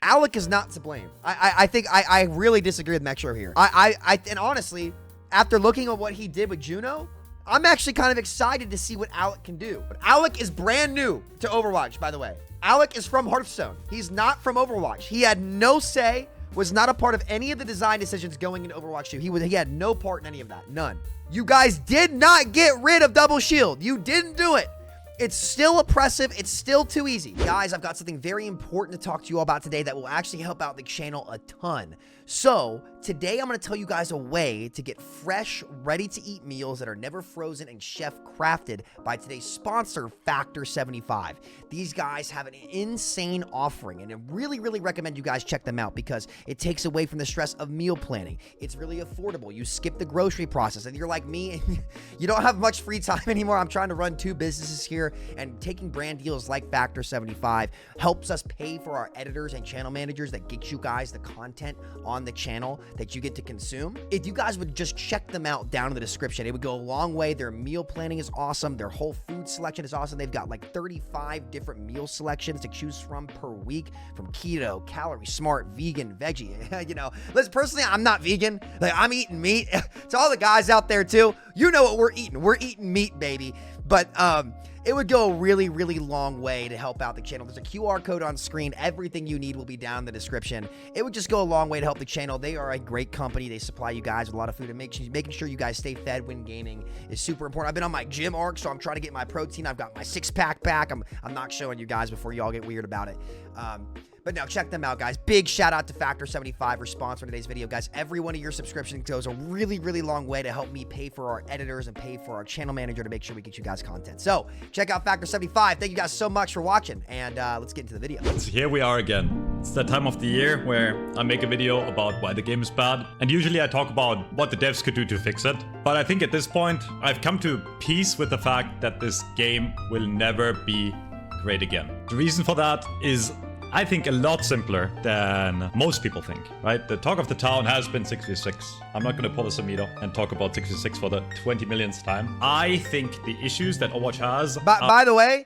Alec is not to blame. I think I really disagree with Metro here. And honestly, after looking at what he did with Juno, I'm actually kind of excited to see what Alec can do. But Alec is brand new to Overwatch, by the way. Alec is from Hearthstone. He's not from Overwatch. He had no say, was not a part of any of the design decisions going into Overwatch 2. He had no part in any of that. None. You guys did not get rid of double shield. You didn't do it. It's still oppressive. It's still too easy. Guys, I've got something very important to talk to you all about today that will actually help out the channel a ton. So today I'm going to tell you guys a way to get fresh, ready-to-eat meals that are never frozen and chef crafted by today's sponsor, Factor 75. These guys have an insane offering, and I really, really recommend you guys check them out because it takes away from the stress of meal planning. It's really affordable. You skip the grocery process, and you're like me, and you don't have much free time anymore. I'm trying to run 2 businesses here, and taking brand deals like Factor 75 helps us pay for our editors and channel managers that get you guys the content on the channel that you get to consume. If you guys would just check them out down in the description, it would go a long way. Their meal planning is awesome. Their whole food selection is awesome. They've got like 35 different meal selections to choose from per week, from keto, calorie smart, vegan, veggie. You know, listen, personally, I'm not vegan. Like, I'm eating meat. To all the guys out there too, you know what we're eating. We're eating meat, baby. But it would go a really, really long way to help out the channel. There's a QR code on screen. Everything you need will be down in the description. It would just go a long way to help the channel. They are a great company. They supply you guys with a lot of food, and making sure you guys stay fed when gaming is super important. I've been on my gym arc, so I'm trying to get my protein. I've got my 6-pack back. I'm not showing you guys before you all get weird about it. But no, check them out, guys. Big shout out to Factor 75 for sponsoring today's video, guys. Every one of your subscriptions goes a really, really long way to help me pay for our editors and pay for our channel manager to make sure we get you guys content. So check out Factor 75. Thank you guys so much for watching, and let's get into the video. So here we are again. It's that time of the year where I make a video about why the game is bad, and usually I talk about what the devs could do to fix it. But I think at this point, I've come to peace with the fact that this game will never be great again. The reason for that is, I think, a lot simpler than most people think, right? The talk of the town has been 6v6. I'm not going to pull a Samito and talk about 6v6 for the 20 millionth time. I think the issues that Overwatch has... By the way,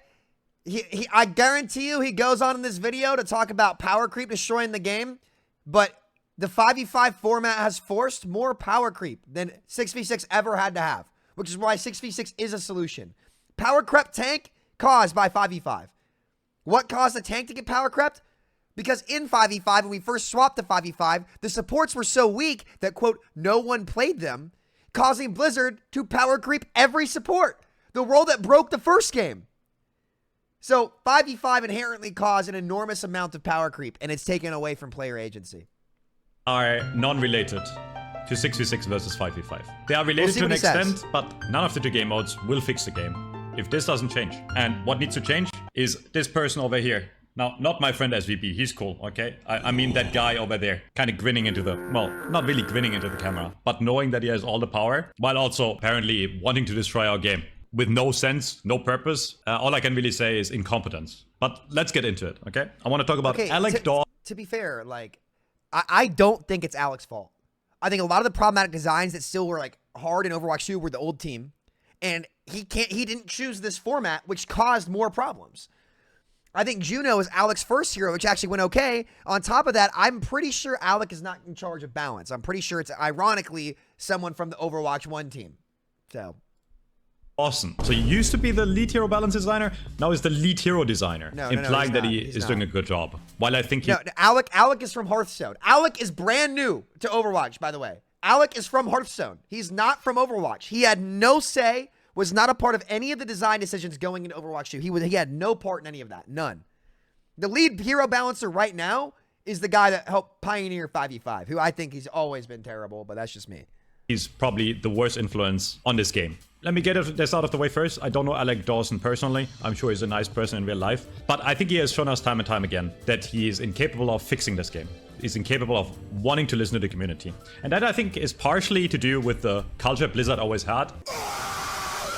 I guarantee you he goes on in this video to talk about power creep destroying the game, but the 5v5 format has forced more power creep than 6v6 ever had to have, which is why 6v6 is a solution. Power creep tank caused by 5v5. What caused the tank to get power crept? Because in 5v5, when we first swapped to 5v5, the supports were so weak that, quote, no one played them, causing Blizzard to power creep every support. The role that broke the first game. So 5v5 inherently caused an enormous amount of power creep, and it's taken away from player agency. Are non-related to 6v6 versus 5v5. They are related to an extent, but none of the 2 game modes will fix the game if this doesn't change. And what needs to change is this person over here. Now, not my friend SVP, he's cool, okay? I mean that guy over there, kind of grinning into the, well, not really grinning into the camera, but knowing that he has all the power, while also apparently wanting to destroy our game. With no sense, no purpose. All I can really say is incompetence. But let's get into it, okay? I want to talk about Alec Dawson. To be fair, like, I don't think it's Alec's fault. I think a lot of the problematic designs that still were, like, hard in Overwatch 2 were the old team. And he didn't choose this format, which caused more problems. I think Juno is Alec's first hero, which actually went okay. On top of that, I'm pretty sure Alec is not in charge of balance. I'm pretty sure it's ironically someone from the Overwatch 1 team. So awesome. So he used to be the lead hero balance designer. Now he's the lead hero designer, implying that he is doing a good job. While I think Alec is from Hearthstone. Alec is brand new to Overwatch, by the way. Alec is from Hearthstone. He's not from Overwatch. He had no say, was not a part of any of the design decisions going into Overwatch 2. He had no part in any of that. None. The lead hero balancer right now is the guy that helped pioneer 5v5, who I think he's always been terrible, but that's just me. He's probably the worst influence on this game. Let me get this out of the way first. I don't know Alec Dawson personally. I'm sure he's a nice person in real life. But I think he has shown us time and time again that he is incapable of fixing this game. He's incapable of wanting to listen to the community. And that, I think, is partially to do with the culture Blizzard always had.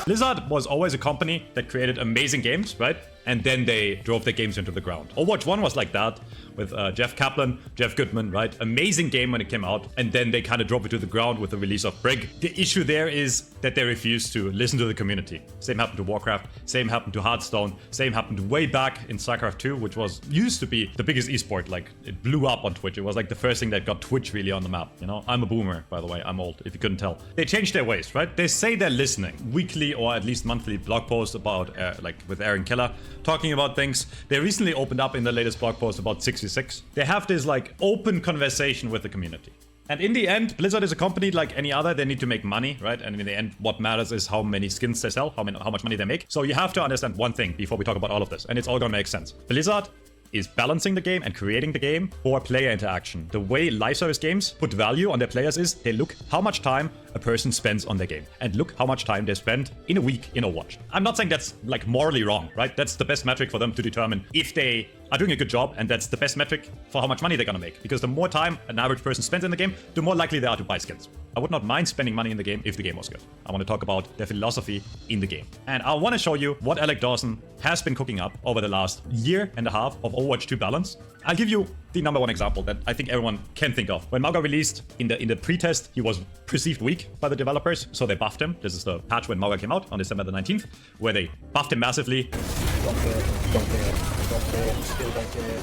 Blizzard was always a company that created amazing games, right? and then they drove their games into the ground. Overwatch 1 was like that, with Jeff Kaplan, Jeff Goodman, right? Amazing game when it came out, and then they kind of drove it to the ground with the release of Brig. The issue there is that they refused to listen to the community. Same happened to Warcraft, same happened to Hearthstone, same happened way back in StarCraft 2, which used to be the biggest esport. Like, it blew up on Twitch. It was like the first thing that got Twitch really on the map, you know? I'm a boomer, by the way. I'm old, if you couldn't tell. They changed their ways, right? They say they're listening. Weekly or at least monthly blog posts about, like with Aaron Keller, talking about things. They recently opened up in the latest blog post about 66. They have this like open conversation with the community. And in the end, Blizzard is a company like any other. They need to make money, right? And in the end, what matters is how many skins they sell, how much money they make. So you have to understand one thing before we talk about all of this, and it's all gonna make sense. Blizzard is balancing the game and creating the game for player interaction. The way live service games put value on their players is they look how much time a person spends on their game and look how much time they spend in a week in Overwatch. I'm not saying that's like morally wrong, right? That's the best metric for them to determine if they are doing a good job, and that's the best metric for how much money they're gonna make. Because the more time an average person spends in the game, the more likely they are to buy skins. I would not mind spending money in the game if the game was good. I want to talk about their philosophy in the game. And I want to show you what Alec Dawson has been cooking up over the last year and a half of Overwatch 2 balance. I'll give you the number one example that I think everyone can think of. When Mauga released in the pre-test, he was perceived weak by the developers, so they buffed him. This is the patch when Mauga came out on December the 19th, where they buffed him massively.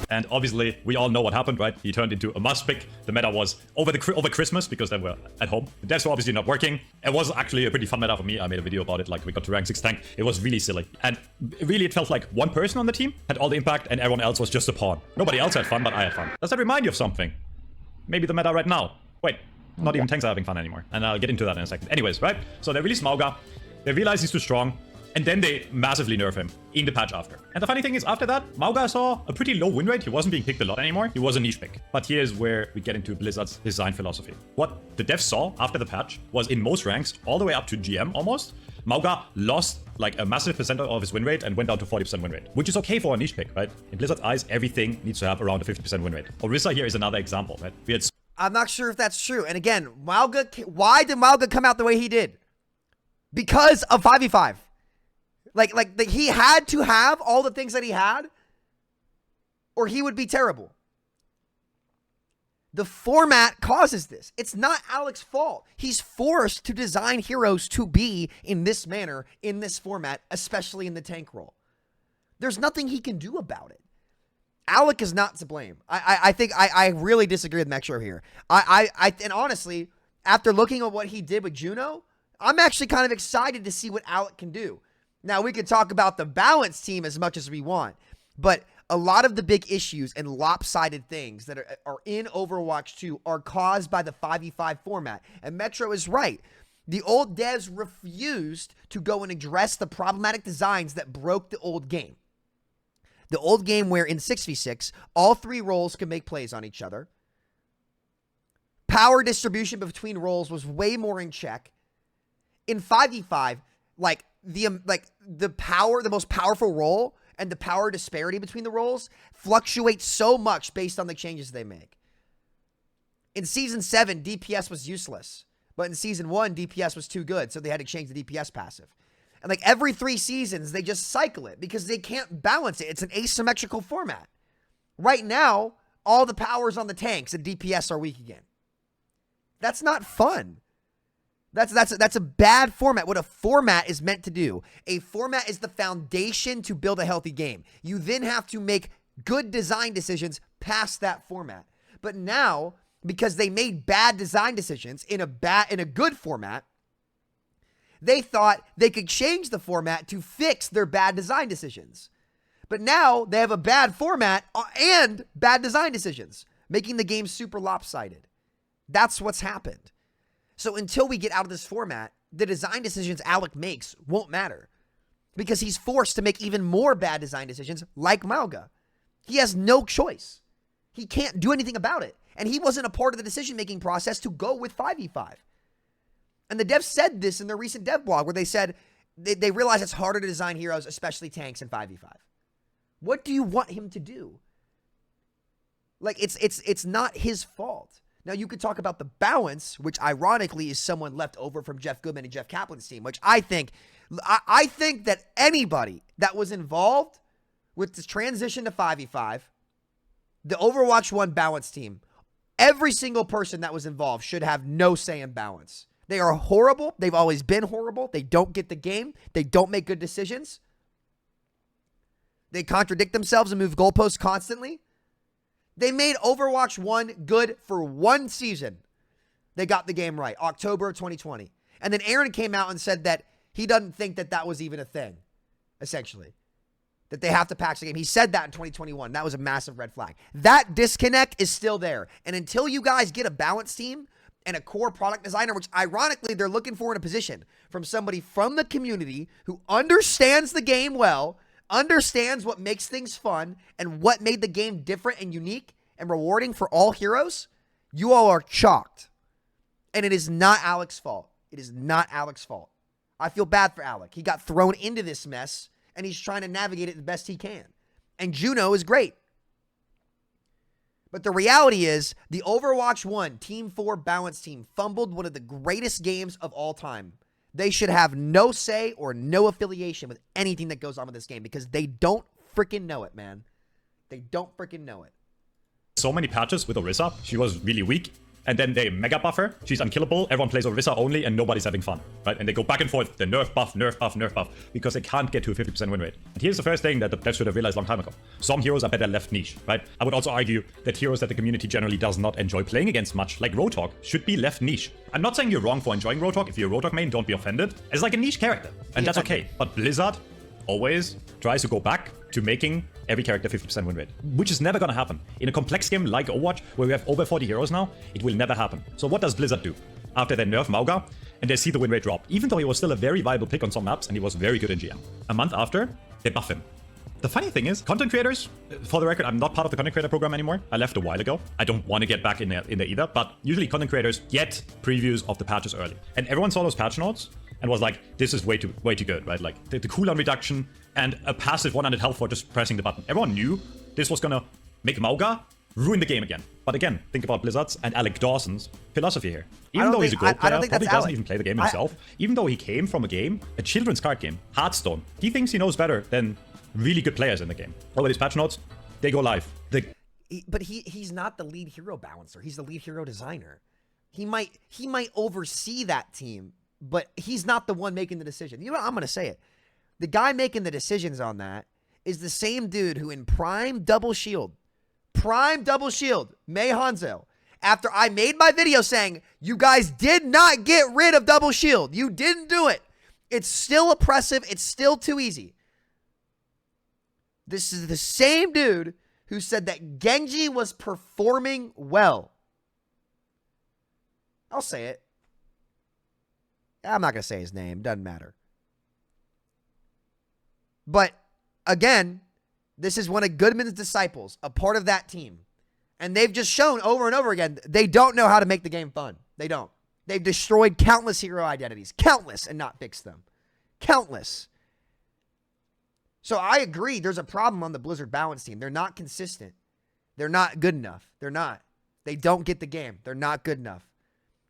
And obviously, we all know what happened, right? He turned into a must pick. The meta was over Christmas because they were at home. The devs were obviously not working. It was actually a pretty fun meta for me. I made a video about it. Like, we got to rank 6 tank. It was really silly. And really, it felt like one person on the team had all the impact and everyone else was just a pawn. Nobody else had fun, but I had fun. Does that remind you of something? Maybe the meta right now. Wait, not even tanks are having fun anymore. And I'll get into that in a second. Anyways, right? So they released Mauga. They realized he's too strong. And then they massively nerf him in the patch after. And the funny thing is, after that, Mauga saw a pretty low win rate. He wasn't being picked a lot anymore. He was a niche pick. But here's where we get into Blizzard's design philosophy. What the devs saw after the patch was in most ranks, all the way up to GM almost, Mauga lost like a massive percent of his win rate and went down to 40% win rate, which is okay for a niche pick, right? In Blizzard's eyes, everything needs to have around a 50% win rate. Orisa here is another example, right? I'm not sure if that's true. And again, Mauga, why did Mauga come out the way he did? Because of 5v5. Like he had to have all the things that he had, or he would be terrible. The format causes this. It's not Alec's fault. He's forced to design heroes to be in this manner, in this format, especially in the tank role. There's nothing he can do about it. Alec is not to blame. I think I really disagree with Metro here. And honestly, after looking at what he did with Juno, I'm actually kind of excited to see what Alec can do. Now, we can talk about the balance team as much as we want, but a lot of the big issues and lopsided things that are in Overwatch 2 are caused by the 5v5 format. And Metro is right. The old devs refused to go and address the problematic designs that broke the old game. The old game where in 6v6, all 3 roles could make plays on each other. Power distribution between roles was way more in check. In 5v5, the most powerful role and the power disparity between the roles fluctuates so much based on the changes they make. In Season 7, DPS was useless. But in Season 1, DPS was too good, so they had to change the DPS passive. And like every 3 seasons, they just cycle it because they can't balance it. It's an asymmetrical format. Right now, all the power's on the tanks and DPS are weak again. That's not fun. That's a bad format. What a format is meant to do. A format is the foundation to build a healthy game. You then have to make good design decisions past that format. But now, because they made bad design decisions in a good format, they thought they could change the format to fix their bad design decisions. But now they have a bad format and bad design decisions, making the game super lopsided. That's what's happened. So until we get out of this format, the design decisions Alec makes won't matter because he's forced to make even more bad design decisions like Mauga. He has no choice. He can't do anything about it. And he wasn't a part of the decision-making process to go with 5v5. And the devs said this in their recent dev blog where they said they realize it's harder to design heroes, especially tanks in 5v5. What do you want him to do? Like, it's not his fault. Now, you could talk about the balance, which ironically is someone left over from Jeff Goodman and Jeff Kaplan's team, which I think that anybody that was involved with this transition to 5v5, the Overwatch 1 balance team, every single person that was involved should have no say in balance. They are horrible. They've always been horrible. They don't get the game. They don't make good decisions. They contradict themselves and move goalposts constantly. They made Overwatch 1 good for one season. They got the game right, October of 2020. And then Aaron came out and said that he doesn't think that that was even a thing, essentially. That they have to patch the game. He said that in 2021. That was a massive red flag. That disconnect is still there. And until you guys get a balance team and a core product designer, which ironically they're looking for in a position from somebody from the community who understands the game well, understands what makes things fun and what made the game different and unique and rewarding for all heroes, you all are chalked. And it is not Alec's fault. It is not Alec's fault. I feel bad for Alec. He got thrown into this mess, and he's trying to navigate it the best he can. And Juno is great. But the reality is, the Overwatch 1 Team 4 balance team fumbled one of the greatest games of all time. They should have no say or no affiliation with anything that goes on with this game because they don't freaking know it, man. They don't freaking know it. So many patches with Orisa. She was really weak. And then they mega buff her. She's unkillable. Everyone plays Orisa only and nobody's having fun, right? And they go back and forth. The nerf buff, nerf buff, nerf buff because they can't get to a 50% win rate. And here's the first thing that the devs should have realized a long time ago. Some heroes are better left niche, right? I would also argue that heroes that the community generally does not enjoy playing against much, like Roadhog, should be left niche. I'm not saying you're wrong for enjoying Roadhog. If you're a Roadhog main, don't be offended. It's like a niche character, and that's okay. But Blizzard always tries to go back to making every character 50% win rate, which is never gonna happen. In a complex game like Overwatch, where we have over 40 heroes now, it will never happen. So what does Blizzard do? After they nerf Mauga, and they see the win rate drop, even though he was still a very viable pick on some maps, and he was very good in GM. A month after, they buff him. The funny thing is, content creators, for the record, I'm not part of the content creator program anymore. I left a while ago. I don't want to get back in there either, but usually content creators get previews of the patches early. And everyone saw those patch notes and was like, this is way too good, right? Like the cooldown reduction and a passive 100 health for just pressing the button. Everyone knew this was gonna make Mauga ruin the game again. But again, think about Blizzard's and Alec Dawson's philosophy here. Even though he's a GOAT player, probably doesn't even play the game himself. Even though he came from a children's card game, Hearthstone, he thinks he knows better than really good players in the game. All of these patch notes, they go live. But he's not the lead hero balancer. He's the lead hero designer. He might oversee that team, but he's not the one making the decision. You know what? I'm going to say it. The guy making the decisions on that is the same dude who in Prime Double Shield, May Hanzo, after I made my video saying, you guys did not get rid of Double Shield. You didn't do it. It's still oppressive. It's still too easy. This is the same dude who said that Genji was performing well. I'll say it. I'm not going to say his name. Doesn't matter. But, again, this is one of Goodman's disciples, a part of that team. And they've just shown over and over again, they don't know how to make the game fun. They don't. They've destroyed countless hero identities. Countless, and not fixed them. Countless. So I agree, there's a problem on the Blizzard balance team. They're not consistent. They're not good enough. They're not. They don't get the game. They're not good enough.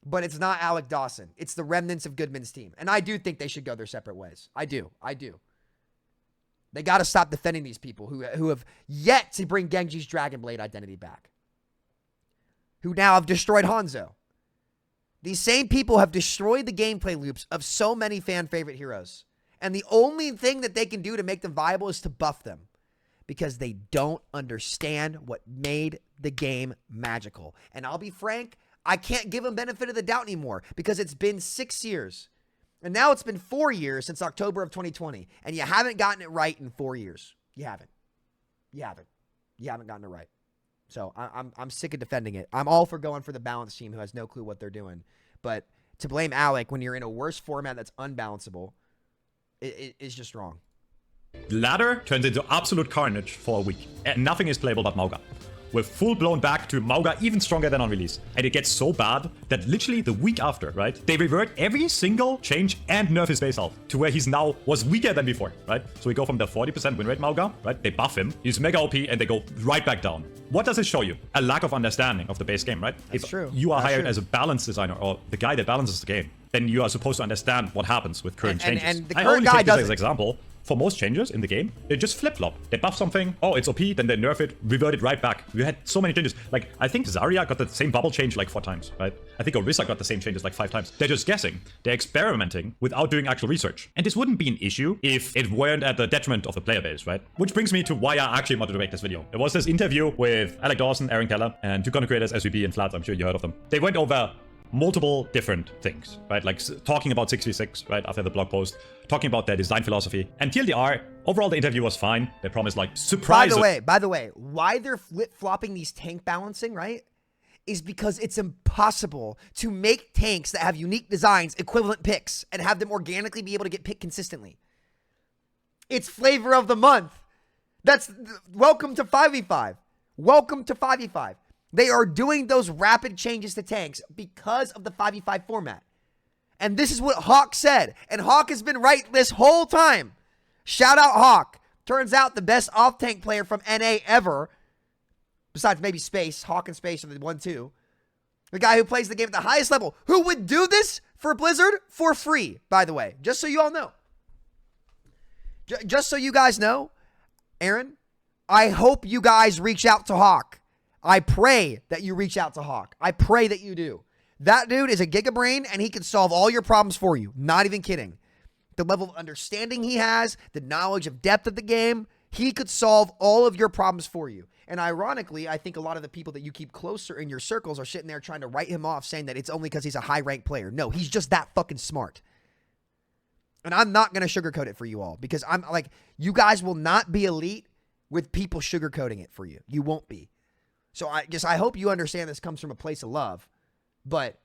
But it's not Alec Dawson. It's the remnants of Goodman's team. And I do think they should go their separate ways. I do. They got to stop defending these people who have yet to bring Genji's Dragon Blade identity back. Who now have destroyed Hanzo. These same people have destroyed the gameplay loops of so many fan favorite heroes. And the only thing that they can do to make them viable is to buff them. Because they don't understand what made the game magical. And I'll be frank, I can't give them benefit of the doubt anymore. Because it's been 6 years. And now it's been 4 years since October of 2020. And you haven't gotten it right in 4 years. You haven't. You haven't gotten it right. So I'm sick of defending it. I'm all for going for the balance team who has no clue what they're doing. But to blame Alec when you're in a worse format that's unbalanceable is just wrong. Ladder turns into absolute carnage for a week. And nothing is playable but Mauga. We're full blown back to Mauga even stronger than on release. And it gets so bad that literally the week after, right, they revert every single change and nerf his base health to where he's now was weaker than before, right? So we go from the 40% win rate Mauga, right? They buff him, he's mega OP, and they go right back down. What does it show you? A lack of understanding of the base game, right? That's true. You are hired as a balance designer or the guy that balances the game, then you are supposed to understand what happens with current changes. And the current guy doesn't. As an example, for most changes in the game, they just flip-flop. They buff something, oh, it's OP, then they nerf it, revert it right back. We had so many changes. Like, I think Zarya got the same bubble change like 4 times, right? I think Orisa got the same changes like 5 times. They're just guessing. They're experimenting without doing actual research. And this wouldn't be an issue if it weren't at the detriment of the player base, right? Which brings me to why I actually wanted to make this video. There was this interview with Alec Dawson, Aaron Keller, and 2 content creators, SVB and Flats. I'm sure you heard of them. They went over multiple different things, right? Like talking about 6v6, right? After the blog post, talking about their design philosophy. And TLDR, overall the interview was fine. They promised like surprises. By the way, why they're flip-flopping these tank balancing, right? Is because it's impossible to make tanks that have unique designs equivalent picks and have them organically be able to get picked consistently. It's flavor of the month. Welcome to 5v5. Welcome to 5v5. They are doing those rapid changes to tanks because of the 5v5 format. And this is what Hawk said. And Hawk has been right this whole time. Shout out Hawk. Turns out the best off-tank player from NA ever, besides maybe Space. Hawk and Space are the 1-2. The guy who plays the game at the highest level. Who would do this for Blizzard for free, by the way. Just so you all know. Just so you guys know, Aaron, I hope you guys reach out to Hawk. I pray that you reach out to Hawk. I pray that you do. That dude is a gigabrain, and he can solve all your problems for you. Not even kidding. The level of understanding he has, the knowledge of depth of the game, he could solve all of your problems for you. And ironically, I think a lot of the people that you keep closer in your circles are sitting there trying to write him off, saying that it's only because he's a high-ranked player. No, he's just that fucking smart. And I'm not going to sugarcoat it for you all, because I'm like, you guys will not be elite with people sugarcoating it for you. You won't be. So I hope you understand this comes from a place of love, but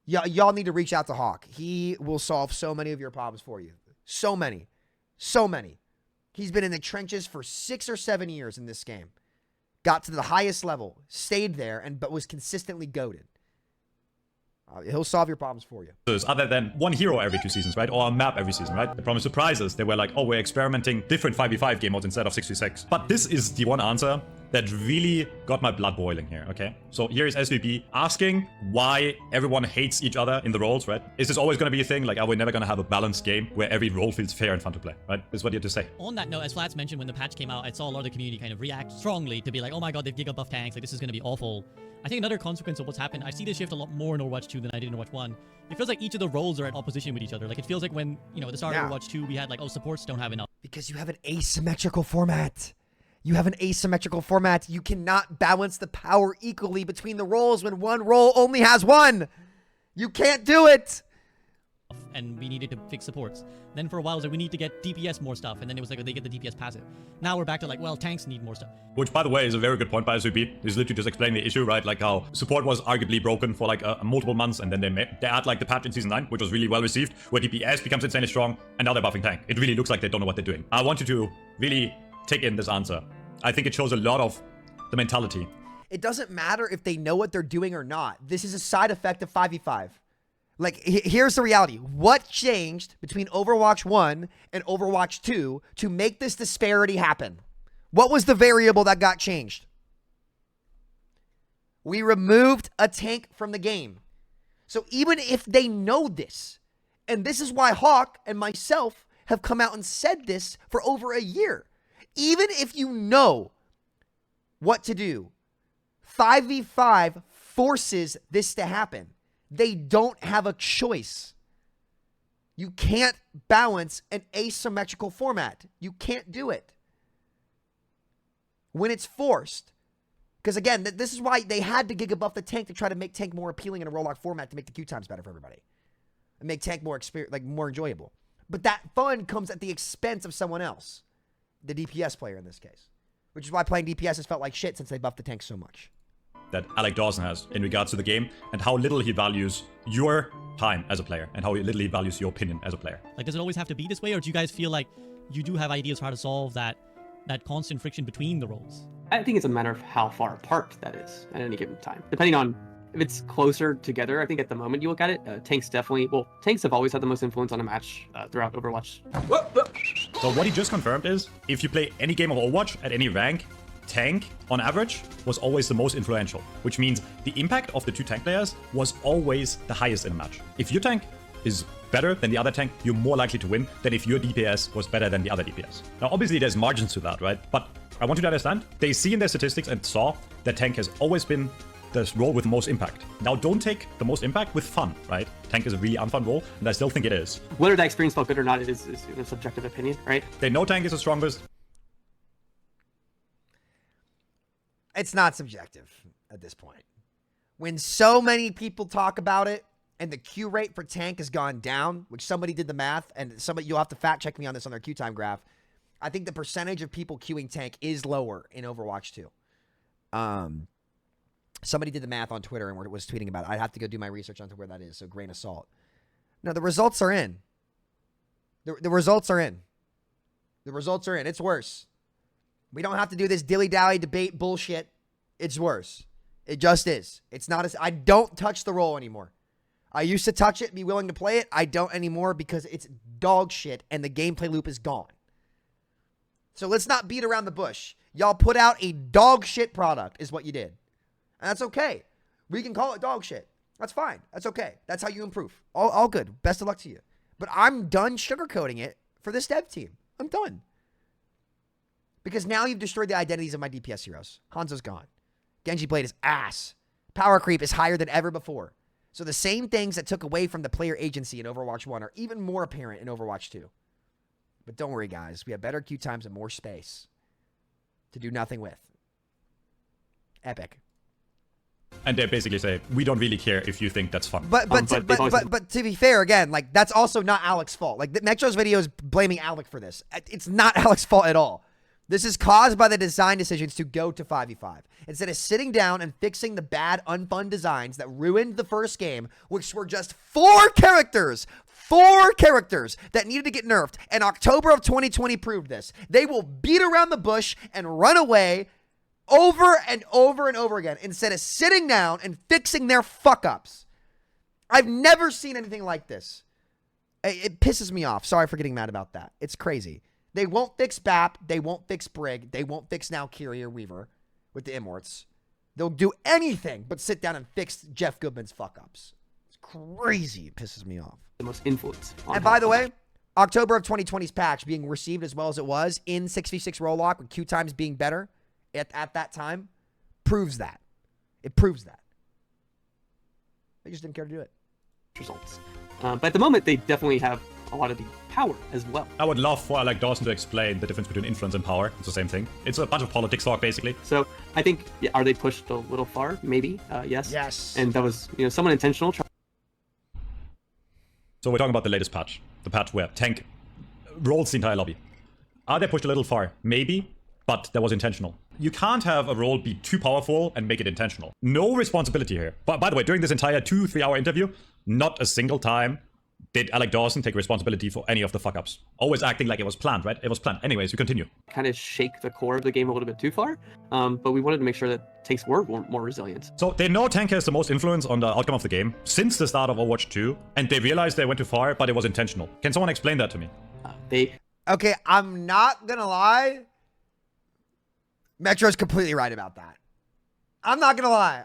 y'all need to reach out to Hawk. He will solve so many of your problems for you. So many. So many. He's been in the trenches for 6 or 7 years in this game. Got to the highest level, stayed there, but was consistently goated. He'll solve your problems for you. Other than one hero every 2 seasons, right? Or a map every season, right? They promised surprises. They were like, oh, we're experimenting different 5v5 game modes instead of 6v6. But this is the one answer that really got my blood boiling here, okay? So here is SVB asking why everyone hates each other in the roles, right? Is this always going to be a thing? Like, are we never going to have a balanced game where every role feels fair and fun to play, right? This is what you have to say. On that note, as Flats mentioned, when the patch came out, I saw a lot of the community kind of react strongly to be like, oh my god, they've giga buff tanks, like this is going to be awful. I think another consequence of what's happened, I see this shift a lot more in Overwatch 2 than I did in Overwatch 1. It feels like each of the roles are at opposition with each other. Like, it feels like when, at the start of Overwatch 2, we had like, oh, supports don't have enough. Because you have an asymmetrical format. You have an asymmetrical format. You cannot balance the power equally between the roles when one role only has one. You can't do it. And we needed to fix supports. Then for a while, it was like, we need to get DPS more stuff. And then it was like, they get the DPS passive. Now we're back to like, well, tanks need more stuff. Which, by the way, is a very good point by SVB. This is literally just explaining the issue, right? Like how support was arguably broken for like multiple months. And then they add like the patch in Season 9, which was really well received, where DPS becomes insanely strong. And now they're buffing tank. It really looks like they don't know what they're doing. I want you to really take in this answer. I think it shows a lot of the mentality. It doesn't matter if they know what they're doing or not. This is a side effect of 5v5. Like, here's the reality. What changed between Overwatch 1 and Overwatch 2 to make this disparity happen? What was the variable that got changed? We removed a tank from the game. So even if they know this, and this is why Hawk and myself have come out and said this for over a year, even if you know what to do, 5v5 forces this to happen. They don't have a choice. You can't balance an asymmetrical format. You can't do it when it's forced. Because again, this is why they had to giga buff the tank to try to make tank more appealing in a roll-lock format to make the queue times better for everybody and make tank more more enjoyable. But that fun comes at the expense of someone else, the DPS player in this case, which is why playing DPS has felt like shit since they buffed the tank so much. That Alec Dawson has in regards to the game and how little he values your time as a player and how little he values your opinion as a player. Like, does it always have to be this way, or do you guys feel like you do have ideas for how to solve that constant friction between the roles? I think it's a matter of how far apart that is at any given time. Depending on if it's closer together, I think at the moment you look at it, tanks definitely, well, tanks have always had the most influence on a match throughout Overwatch. So what he just confirmed is, if you play any game of Overwatch at any rank, tank, on average, was always the most influential, which means the impact of the 2 tank players was always the highest in a match. If your tank is better than the other tank, you're more likely to win than if your DPS was better than the other DPS. Now, obviously, there's margins to that, right? But I want you to understand, they see in their statistics and saw that tank has always been the role with most impact. Now, don't take the most impact with fun, right? Tank is a really unfun role, and I still think it is. Whether that experience felt good or not, it is a subjective opinion, right? They know tank is the strongest. It's not subjective at this point. When so many people talk about it, and the Q rate for tank has gone down, which somebody did the math, and you'll have to fact check me on this on their Q time graph. I think the percentage of people queuing tank is lower in Overwatch 2. Somebody did the math on Twitter and was tweeting about it. I'd have to go do my research onto where that is, so grain of salt. No, the results are in. The results are in. The results are in. It's worse. We don't have to do this dilly-dally debate bullshit. It's worse. It just is. It's not as... I don't touch the role anymore. I used to touch it, be willing to play it. I don't anymore because it's dog shit and the gameplay loop is gone. So let's not beat around the bush. Y'all put out a dog shit product is what you did. And that's okay. We can call it dog shit. That's fine. That's okay. That's how you improve. All good. Best of luck to you. But I'm done sugarcoating it for this dev team. I'm done. Because now you've destroyed the identities of my DPS heroes. Hanzo's gone. Genji Blade is ass. Power creep is higher than ever before. So the same things that took away from the player agency in Overwatch 1 are even more apparent in Overwatch 2. But don't worry, guys. We have better queue times and more space to do nothing with. Epic. And they basically say, we don't really care if you think that's fun. But to be fair, again, like, that's also not Alec's fault. Like, Metro's video is blaming Alec for this. It's not Alec's fault at all. This is caused by the design decisions to go to 5v5. Instead of sitting down and fixing the bad, unfun designs that ruined the first game, which were just 4 characters that needed to get nerfed. And October of 2020 proved this. They will beat around the bush and run away over and over and over again instead of sitting down and fixing their fuck-ups. I've never seen anything like this. It pisses me off. Sorry for getting mad about that. It's crazy. They won't fix BAP. They won't fix Brig. They won't fix now Kyrie or Weaver with the Immorts. They'll do anything but sit down and fix Jeff Goodman's fuck-ups. It's crazy. It pisses me off. The most influence. And by the way, October of 2020's patch being received as well as it was in 6v6 roll lock with queue times being better at that time proves that. It proves that. They just didn't care to do it. Results. But at the moment, they definitely have a lot of the power as well. I would love for Alec Dawson to explain the difference between influence and power. It's the same thing. It's a bunch of politics talk, basically. So I think, yeah, are they pushed a little far? Maybe. Yes. Yes. And that was, somewhat intentional. So we're talking about the latest patch. The patch where tank rolls the entire lobby. Are they pushed a little far? Maybe, but that was intentional. You can't have a role be too powerful and make it intentional. No responsibility here. But by the way, during this entire 2-3 hour interview, not a single time did Alec Dawson take responsibility for any of the fuck-ups. Always acting like it was planned, right? It was planned. Anyways, we continue. Kind of shake the core of the game a little bit too far, but we wanted to make sure that tanks were more resilient. So they know tank has the most influence on the outcome of the game since the start of Overwatch 2, and they realized they went too far, but it was intentional. Can someone explain that to me? Okay, I'm not gonna lie. Metro's completely right about that. I'm not gonna lie.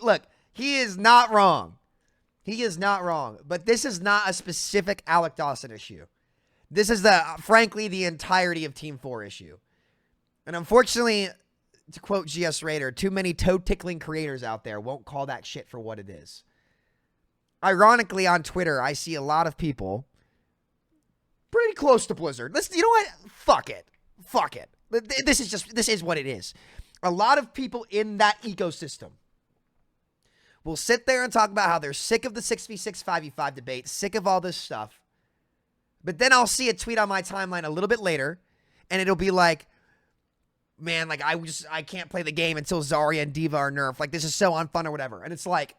Look, he is not wrong. He is not wrong. But this is not a specific Alec Dawson issue. This is frankly, the entirety of Team 4 issue. And unfortunately, to quote GS Raider, too many toe-tickling creators out there won't call that shit for what it is. Ironically, on Twitter, I see a lot of people pretty close to Blizzard. Listen, you know what? Fuck it. Fuck it. This is what it is. A lot of people in that ecosystem will sit there and talk about how they're sick of the 6v6, 5v5 debate, sick of all this stuff. But then I'll see a tweet on my timeline a little bit later, and it'll be like, man, like, I can't play the game until Zarya and Diva are nerfed. Like, this is so unfun or whatever. And it's like,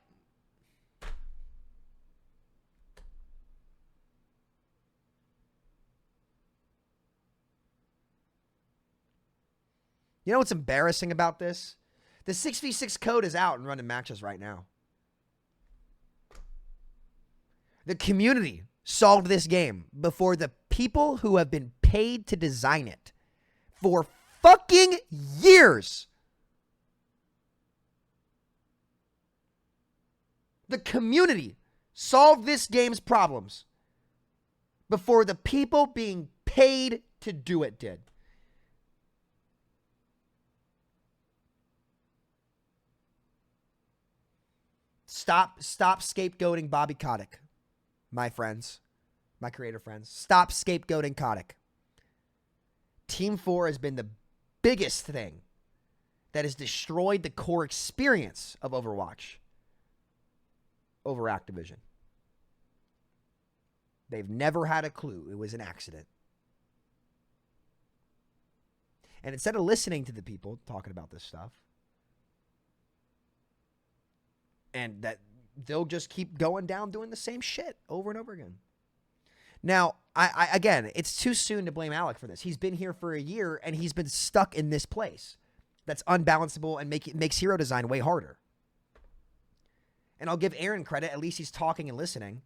you know what's embarrassing about this? The 6v6 code is out and running matches right now. The community solved this game before the people who have been paid to design it for fucking years. The community solve this game's problems before the people being paid to do it did. Stop scapegoating Bobby Kotick, my friends, my creator friends. Stop scapegoating Kotick. Team 4 has been the biggest thing that has destroyed the core experience of Overwatch over Activision. They've never had a clue. It was an accident. And instead of listening to the people talking about this stuff, and that they'll just keep going down doing the same shit over and over again. Now, I again, it's too soon to blame Alec for this. He's been here for a year, and he's been stuck in this place that's unbalanceable and makes hero design way harder. And I'll give Aaron credit. At least he's talking and listening.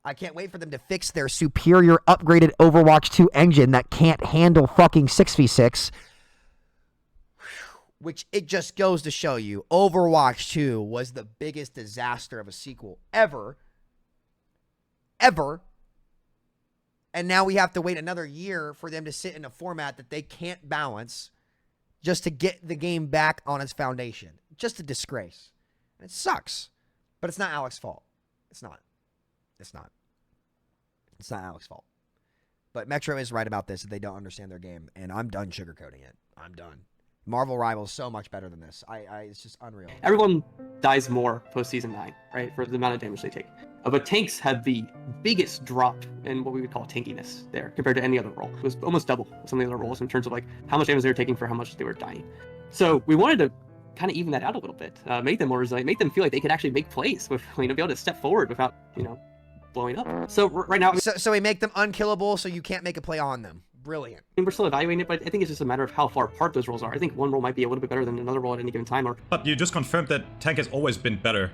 I can't wait for them to fix their superior upgraded Overwatch 2 engine that can't handle fucking 6v6. Which it just goes to show you, Overwatch 2 was the biggest disaster of a sequel ever. Ever. And now we have to wait another year for them to sit in a format that they can't balance just to get the game back on its foundation. Just a disgrace. And it sucks. But it's not Alec's fault. It's not. It's not. It's not Alec's fault. But Metro is right about this, that they don't understand their game. And I'm done sugarcoating it. I'm done. Marvel Rivals so much better than this. It's just unreal. Everyone dies more post season 9, right? For the amount of damage they take. But tanks had the biggest drop in what we would call tankiness there compared to any other role. It was almost double some of the other roles in terms of like how much damage they were taking for how much they were dying. So we wanted to kind of even that out a little bit, make them more resilient, make them feel like they could actually make plays with, be able to step forward without, blowing up. So right now, so we make them unkillable, so you can't make a play on them. Brilliant. We're still evaluating it, but I think it's just a matter of how far apart those roles are. I think one role might be a little bit better than another role at any given time. But you just confirmed that tank has always been better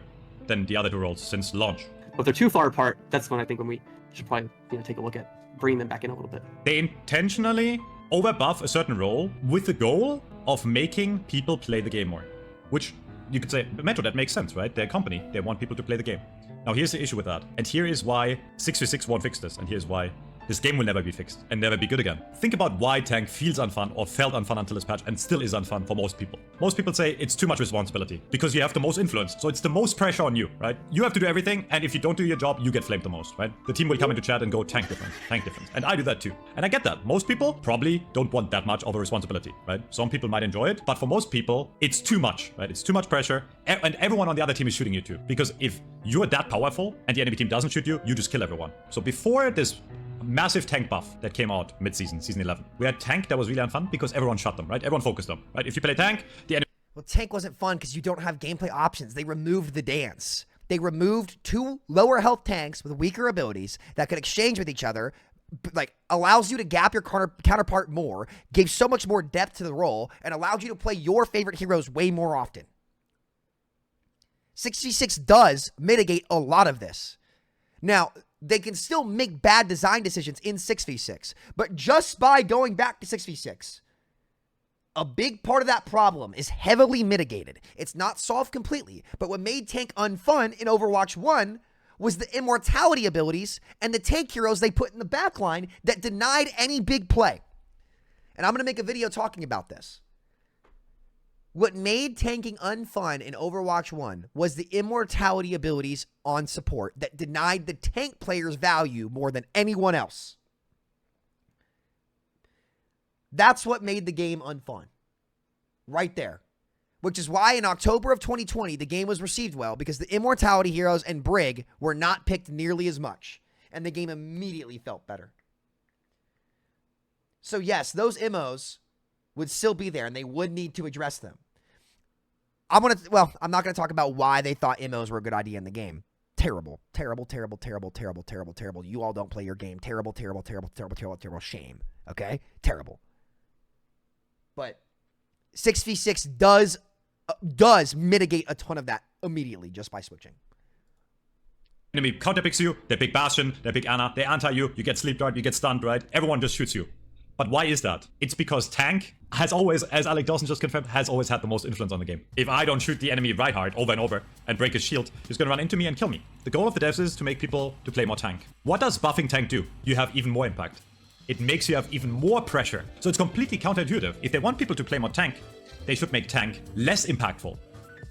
than the other two roles since launch. But if they're too far apart, that's when I think when we should probably take a look at bringing them back in a little bit. They intentionally overbuff a certain role with the goal of making people play the game more. Which you could say, Metro, that makes sense, right? They're a company. They want people to play the game. Now here's the issue with that. And here is why 6v6 won't fix this. And here's why this game will never be fixed and never be good again. Think about why tank feels unfun or felt unfun until this patch and still is unfun for most people. Most people say it's too much responsibility because you have the most influence. So it's the most pressure on you, right? You have to do everything, and if you don't do your job, you get flamed the most, right? The team will come into chat and go tank difference, tank difference. And I do that too. And I get that. Most people probably don't want that much of a responsibility, right? Some people might enjoy it, but for most people, it's too much, right? It's too much pressure. And everyone on the other team is shooting you too. Because if you're that powerful and the enemy team doesn't shoot you, you just kill everyone. So before this massive tank buff that came out mid-season, season 11. We had tank that was really unfun because everyone shot them, right? Everyone focused them, right? If you play tank, the enemy... Well, tank wasn't fun because you don't have gameplay options. They removed the dance. They removed 2 lower health tanks with weaker abilities that could exchange with each other, like allows you to gap your counterpart more, gave so much more depth to the role, and allowed you to play your favorite heroes way more often. 6v6 does mitigate a lot of this. Now, they can still make bad design decisions in 6v6, but just by going back to 6v6, a big part of that problem is heavily mitigated. It's not solved completely, but what made tank unfun in Overwatch 1 was the immortality abilities and the tank heroes they put in the backline that denied any big play. And I'm going to make a video talking about this. What made tanking unfun in Overwatch 1 was the immortality abilities on support that denied the tank player's value more than anyone else. That's what made the game unfun. Right there. Which is why in October of 2020, the game was received well because the immortality heroes and Brig were not picked nearly as much. And the game immediately felt better. So yes, those immos would still be there and they would need to address them. I'm not going to talk about why they thought immos were a good idea in the game. Terrible, terrible, terrible, terrible, terrible, terrible, terrible. You all don't play your game. Terrible, terrible, terrible, terrible, terrible, terrible. Shame. Okay? Terrible. But 6v6 does mitigate a ton of that immediately just by switching. Enemy counterpicks you, they pick Bastion, they pick Ana, they anti you, you get sleep dart, you get stunned, right? Everyone just shoots you. But why is that? It's because tank has always, as Alec Dawson just confirmed, has always had the most influence on the game. If I don't shoot the enemy right hard over and over and break his shield, he's gonna run into me and kill me. The goal of the devs is to make people to play more tank. What does buffing tank do? You have even more impact. It makes you have even more pressure. So it's completely counterintuitive. If they want people to play more tank, they should make tank less impactful,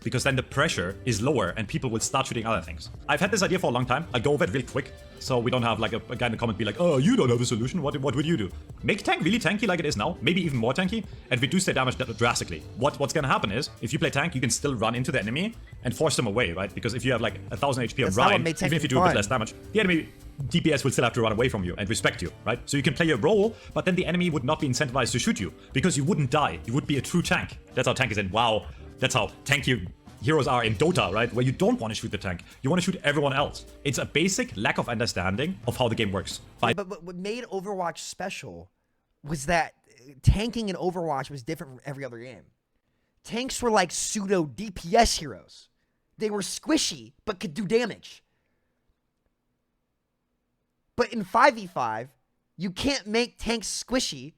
because then the pressure is lower and people will start shooting other things. I've had this idea for a long time. I'll go over it real quick, so we don't have like a guy in the comment be like, oh, you don't have a solution. What would you do? Make tank really tanky like it is now, maybe even more tanky, and reduce their damage drastically. What's gonna happen is, if you play tank, you can still run into the enemy and force them away, right? Because if you have like 1000 HP on Ryan, even if you do a bit less damage, the enemy DPS will still have to run away from you and respect you, right? So you can play your role, but then the enemy would not be incentivized to shoot you, because you wouldn't die. You would be a true tank. That's how tank is in WoW. That's how tanky heroes are in Dota, right? Where you don't want to shoot the tank. You want to shoot everyone else. It's a basic lack of understanding of how the game works. But what made Overwatch special was that tanking in Overwatch was different from every other game. Tanks were like pseudo DPS heroes. They were squishy, but could do damage. But in 5v5, you can't make tanks squishy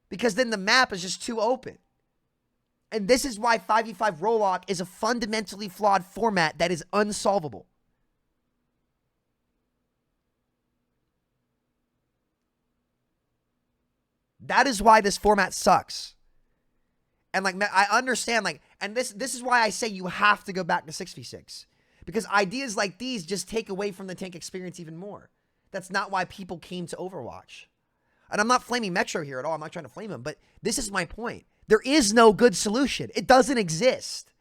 because then the map is just too open. And this is why 5v5 Rollock is a fundamentally flawed format that is unsolvable. That is why this format sucks. And like, I understand, like, and this is why I say you have to go back to 6v6. Because ideas like these just take away from the tank experience even more. That's not why people came to Overwatch. And I'm not flaming Metro here at all. I'm not trying to flame him, but this is my point. There is no good solution. It doesn't exist.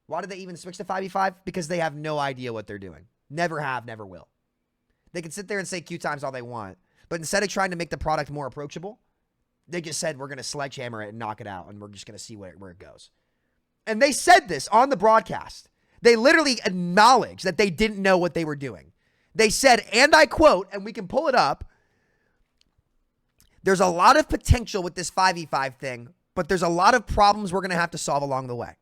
Why did they even switch to 5v5? Because they have no idea what they're doing. Never have, never will. They can sit there and say Q times all they want, but instead of trying to make the product more approachable, they just said, we're going to sledgehammer it and knock it out, and we're just going to see where it goes. And they said this on the broadcast. They literally acknowledged that they didn't know what they were doing. They said, and I quote, and we can pull it up, there's a lot of potential with this 5v5 thing, but there's a lot of problems we're going to have to solve along the way.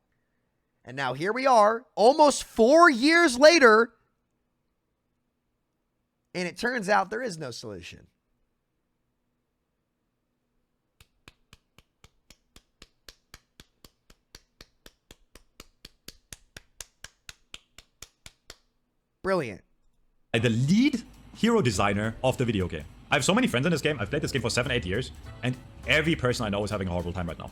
And now here we are, almost 4 years later, and it turns out there is no solution. Brilliant. The lead hero designer of the video game. I have so many friends in this game. I've played this game for 7-8 years, and every person I know is having a horrible time right now.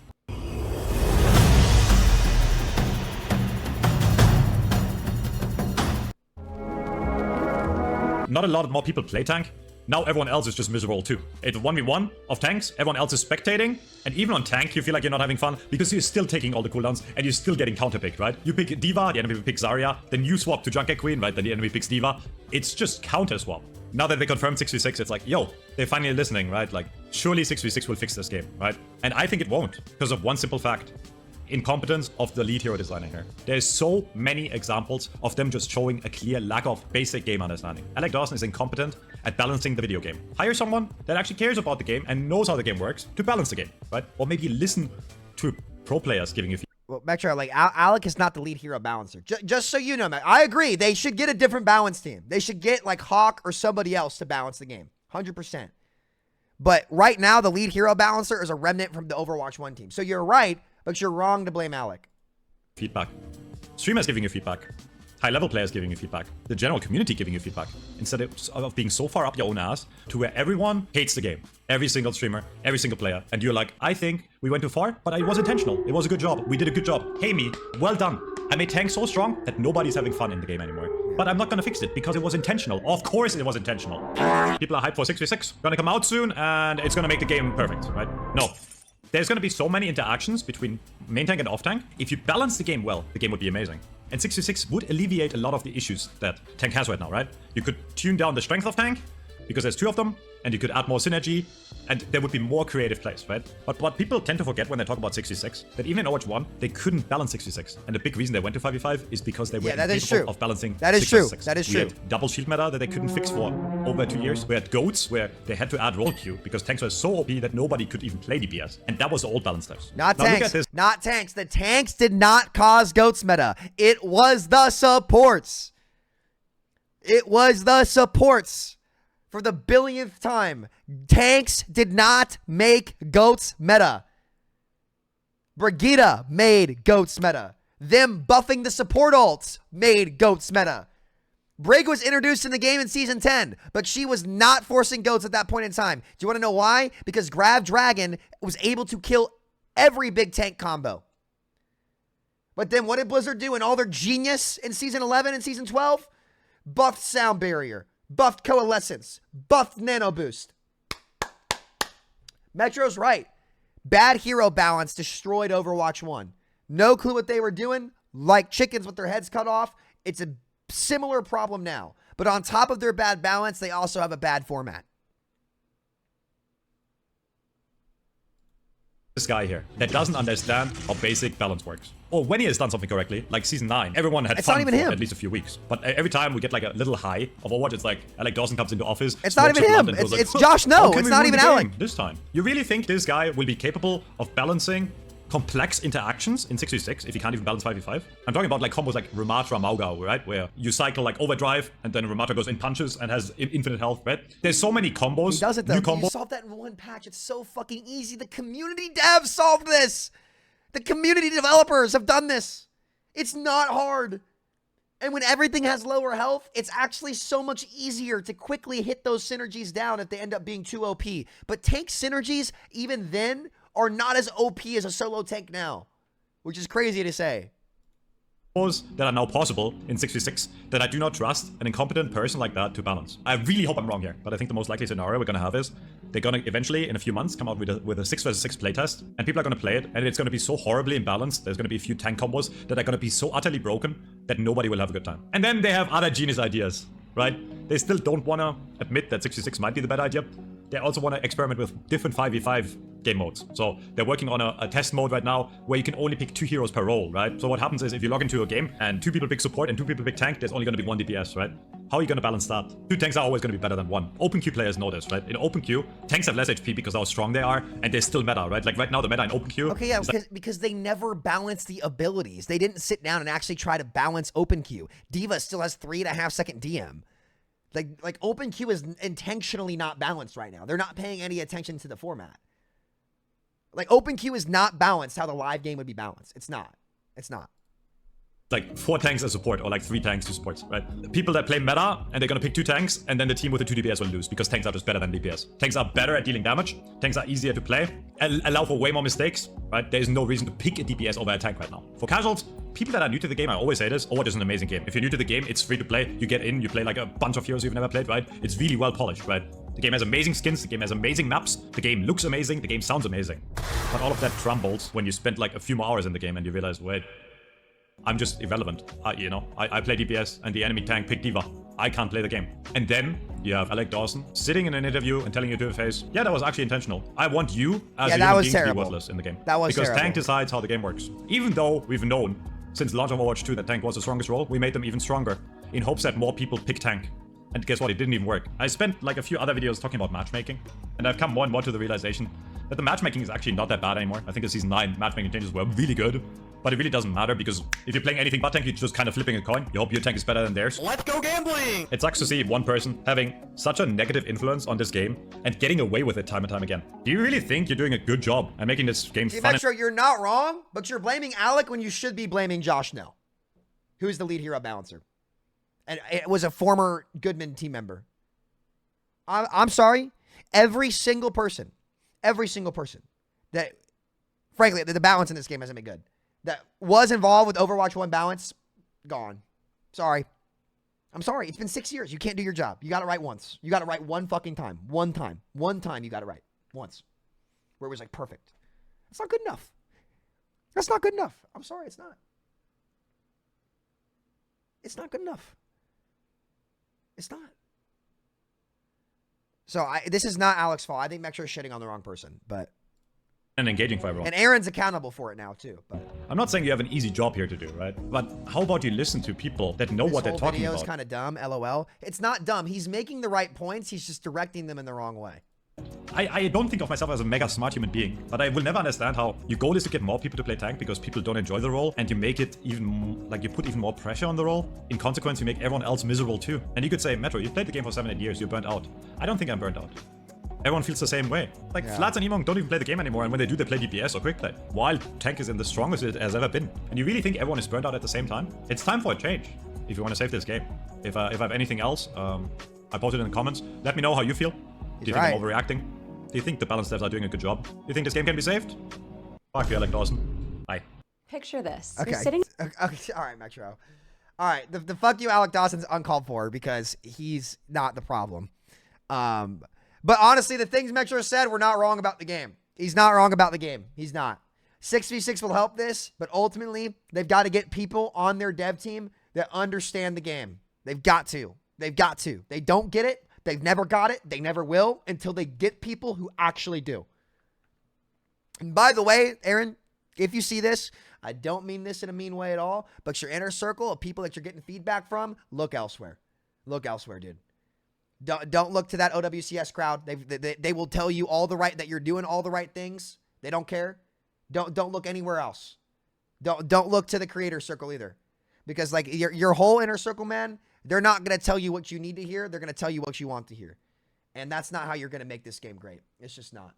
Not a lot more people play tank. Now everyone else is just miserable too. It's 1v1 of tanks, everyone else is spectating, and even on tank you feel like you're not having fun because you're still taking all the cooldowns and you're still getting counterpicked, right? You pick D.Va, the enemy picks Zarya, then you swap to Junket Queen, right? Then the enemy picks D.Va. It's just counter swap. Now that they confirmed 6v6, it's like, yo, they're finally listening, right? Like, surely 6v6 will fix this game, right? And I think it won't, because of one simple fact. Incompetence of the lead hero designer here. There's so many examples of them just showing a clear lack of basic game understanding. Alec Dawson is incompetent at balancing the video game. Hire someone that actually cares about the game and knows how the game works to balance the game, right? Or maybe listen to pro players giving you feedback. Well, Metro, like, Alec is not the lead hero balancer. Just so you know, Mac, I agree. They should get a different balance team. They should get, like, Hawk or somebody else to balance the game. 100%. But right now, the lead hero balancer is a remnant from the Overwatch 1 team. So you're right, but you're wrong to blame Alec. Feedback. Streamers giving you feedback. High-level players giving you feedback. The general community giving you feedback. Instead of being so far up your own ass to where everyone hates the game. Every single streamer, every single player. And you're like, I think we went too far, but it was intentional. It was a good job. We did a good job. Hey me, well done. I made tank so strong that nobody's having fun in the game anymore. But I'm not gonna fix it because it was intentional. Of course it was intentional. People are hyped for 6v6. Gonna come out soon and it's gonna make the game perfect, right? No. There's going to be so many interactions between main tank and off tank. If you balance the game well, the game would be amazing. And 6v6 would alleviate a lot of the issues that tank has right now, right? You could tune down the strength of tank, because there's 2 of them, and you could add more synergy, and there would be more creative plays, right? But what people tend to forget when they talk about 6v6, that even in Overwatch 1, they couldn't balance 6v6. And the big reason they went to 5v5 is because they were incapable of balancing 6v6. That is true. We had double shield meta that they couldn't fix for over 2 years. We had goats where they had to add roll queue because tanks were so OP that nobody could even play DPS. And that was the old balance types. Not tanks. Not tanks. The tanks did not cause goats meta. It was the supports. It was the supports. For the billionth time, tanks did not make GOATs meta. Brigitte made GOATs meta. Them buffing the support ults made GOATs meta. Brig was introduced in the game in Season 10, but she was not forcing GOATs at that point in time. Do you want to know why? Because Grav Dragon was able to kill every big tank combo. But then what did Blizzard do in all their genius in Season 11 and Season 12? Buffed Sound Barrier, buffed Coalescence, buffed Nano Boost. Metro's right. Bad hero balance destroyed Overwatch 1. No clue what they were doing. Like chickens with their heads cut off. It's a similar problem now. But on top of their bad balance, they also have a bad format. This guy here that doesn't understand how basic balance works. Or when he has done something correctly, like Season 9, everyone had fun for at least a few weeks. But every time we get like a little high of Overwatch, it's like Alec Dawson comes into office. It's not even him. It's Josh. No, it's not even Alec. This time. You really think this guy will be capable of balancing complex interactions in 6v6 if you can't even balance 5v5? I'm talking about like combos like Ramatra Mauga, right? Where you cycle like overdrive and then Ramatra goes in punches and has infinite health, right? There's so many combos. He does it though. You solve that in one patch. It's so fucking easy. The community devs solved this. The community developers have done this. It's not hard. And when everything has lower health, it's actually so much easier to quickly hit those synergies down if they end up being too OP. But tank synergies, even then, are not as OP as a solo tank now, which is crazy to say. That are now possible in 6v6 that I do not trust an incompetent person like that to balance. I really hope I'm wrong here, but I think the most likely scenario we're gonna have is they're gonna eventually, in a few months, come out with a 6 vs 6 playtest, and people are gonna play it, and it's gonna be so horribly imbalanced. There's gonna be a few tank combos that are gonna be so utterly broken that nobody will have a good time. And then they have other genius ideas, right? They still don't wanna admit that 6v6 might be the bad idea. They also want to experiment with different 5v5 game modes. So they're working on a test mode right now where you can only pick 2 heroes per role, right? So what happens is if you log into a game and 2 people pick support and 2 people pick tank, there's only going to be 1 DPS, right? How are you going to balance that? 2 tanks are always going to be better than 1. Open queue players know this, right? In open queue, tanks have less HP because of how strong they are, and they're still meta, right? Like right now, the meta in open queue. Okay, yeah, because they never balance the abilities. They didn't sit down and actually try to balance open queue. D.Va still has 3.5 second DM. Like open queue is intentionally not balanced right now. They're not paying any attention to the format. Like open queue is not balanced how the live game would be balanced. It's not. It's not. Like 4 tanks as support or like 3 tanks to support, right? People that play meta and they're gonna pick 2 tanks and then the team with the 2 DPS will lose because tanks are just better than DPS. Tanks are better at dealing damage. Tanks are easier to play. Allow for way more mistakes, right? There's no reason to pick a DPS over a tank right now. For casuals, people that are new to the game, I always say this, Overwatch is an amazing game. If you're new to the game, it's free to play. You get in, you play like a bunch of heroes you've never played, right? It's really well polished, right? The game has amazing skins, the game has amazing maps, the game looks amazing, the game sounds amazing. But all of that crumbles when you spend like a few more hours in the game and you realize, wait, I'm just irrelevant. I play DPS and the enemy tank picked D.Va. I can't play the game. And then you have Alec Dawson sitting in an interview and telling you to your face, yeah, that was actually intentional. I want you as a human being to be worthless in the game. That was because terrible. tank decides how the game works. Even though we've known since the launch of Overwatch 2 that tank was the strongest role, we made them even stronger in hopes that more people pick tank. And guess what? It didn't even work. I spent like a few other videos talking about matchmaking, and I've come more and more to the realization that the matchmaking is actually not that bad anymore. I think the Season 9 matchmaking changes were really good, but it really doesn't matter because if you're playing anything but tank, you're just kind of flipping a coin. You hope your tank is better than theirs. Let's go gambling! It sucks to see one person having such a negative influence on this game and getting away with it time and time again. Do you really think you're doing a good job and making this game fun? Metro, you're not wrong, but you're blaming Alec when you should be blaming Josh Nell, who's the lead hero balancer. And it was a former Goodman team member. I'm sorry. Every single person that, frankly, the balance in this game hasn't been good, that was involved with Overwatch 1 balance, gone. Sorry. I'm sorry. It's been 6 years. You can't do your job. You got it right once. You got it right one fucking time. One time you got it right. Once. Where it was like perfect. That's not good enough. That's not good enough. I'm sorry. It's not. It's not good enough. It's not. So this is not Alec's fault. I think Mexer is shitting on the wrong person, but and engaging for everyone. And Aaron's accountable for it now too. But I'm not saying you have an easy job here to do, right? But how about you listen to people that know what they're talking about? This whole video is kind of dumb, LOL. It's not dumb. He's making the right points. He's just directing them in the wrong way. I don't think of myself as a mega smart human being, but I will never understand how your goal is to get more people to play tank because people don't enjoy the role, and you make it even, like, you put even more pressure on the role. In consequence, you make everyone else miserable too. And you could say, Metro, you've played the game for 7-8 years, you're burnt out. I don't think I'm burnt out. Everyone feels the same way. Like, Flats and Emong don't even play the game anymore, and when they do, they play DPS or quick play. While tank is in the strongest it has ever been. And you really think everyone is burnt out at the same time? It's time for a change, if you want to save this game. If I have anything else, I posted it in the comments. Let me know how you feel. Do you think I'm overreacting? Do you think the balance devs are doing a good job? Do you think this game can be saved? Fuck you, Alec Dawson. Bye. Picture this. Okay. You're sitting. Okay. All right, Metro. All right. The fuck you, Alec Dawson's uncalled for because he's not the problem. But honestly, the things Metro said were not wrong about the game. He's not wrong about the game. He's not. 6v6 will help this, but ultimately, they've got to get people on their dev team that understand the game. They've got to. They've got to. They don't get it. They've never got it. They never will until they get people who actually do. And by the way, Aaron, if you see this, I don't mean this in a mean way at all, but your inner circle of people that you're getting feedback from, look elsewhere. Look elsewhere, dude. Don't look to that OWCS crowd. They will tell you all the right, that you're doing all the right things. They don't care. Don't look anywhere else. Don't look to the creator circle either. Because like your whole inner circle, man, they're not going to tell you what you need to hear. They're going to tell you what you want to hear. And that's not how you're going to make this game great. It's just not.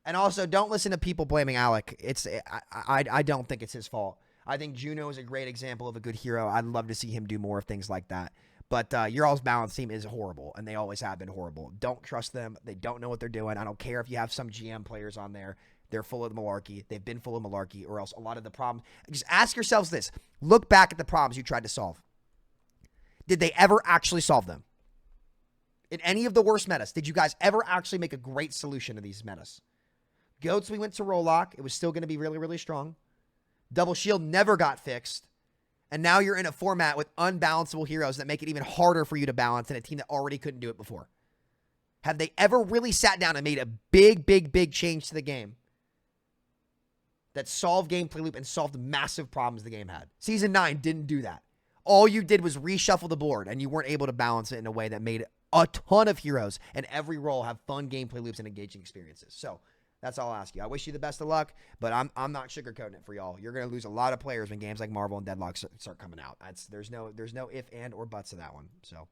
And also, don't listen to people blaming Alec. I don't think it's his fault. I think Juno is a great example of a good hero. I'd love to see him do more of things like that. But your all's balance team is horrible, and they always have been horrible. Don't trust them. They don't know what they're doing. I don't care if you have some GM players on there. They're full of malarkey. They've been full of malarkey, or else a lot of the problems. Just ask yourselves this. Look back at the problems you tried to solve. Did they ever actually solve them? In any of the worst metas, did you guys ever actually make a great solution to these metas? Goats, we went to Rollock. It was still going to be really, really strong. Double Shield never got fixed. And now you're in a format with unbalanceable heroes that make it even harder for you to balance in a team that already couldn't do it before. Have they ever really sat down and made a big, big, big change to the game that solved gameplay loop and solved the massive problems the game had? Season 9 didn't do that. All you did was reshuffle the board, and you weren't able to balance it in a way that made a ton of heroes and every role have fun gameplay loops and engaging experiences. So that's all I'll ask you. I wish you the best of luck, but I'm not sugarcoating it for y'all. You're going to lose a lot of players when games like Marvel and Deadlock start coming out. There's no if, and, or buts to that one. So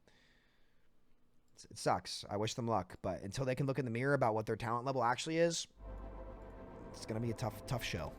it sucks. I wish them luck, but until they can look in the mirror about what their talent level actually is, it's going to be a tough show.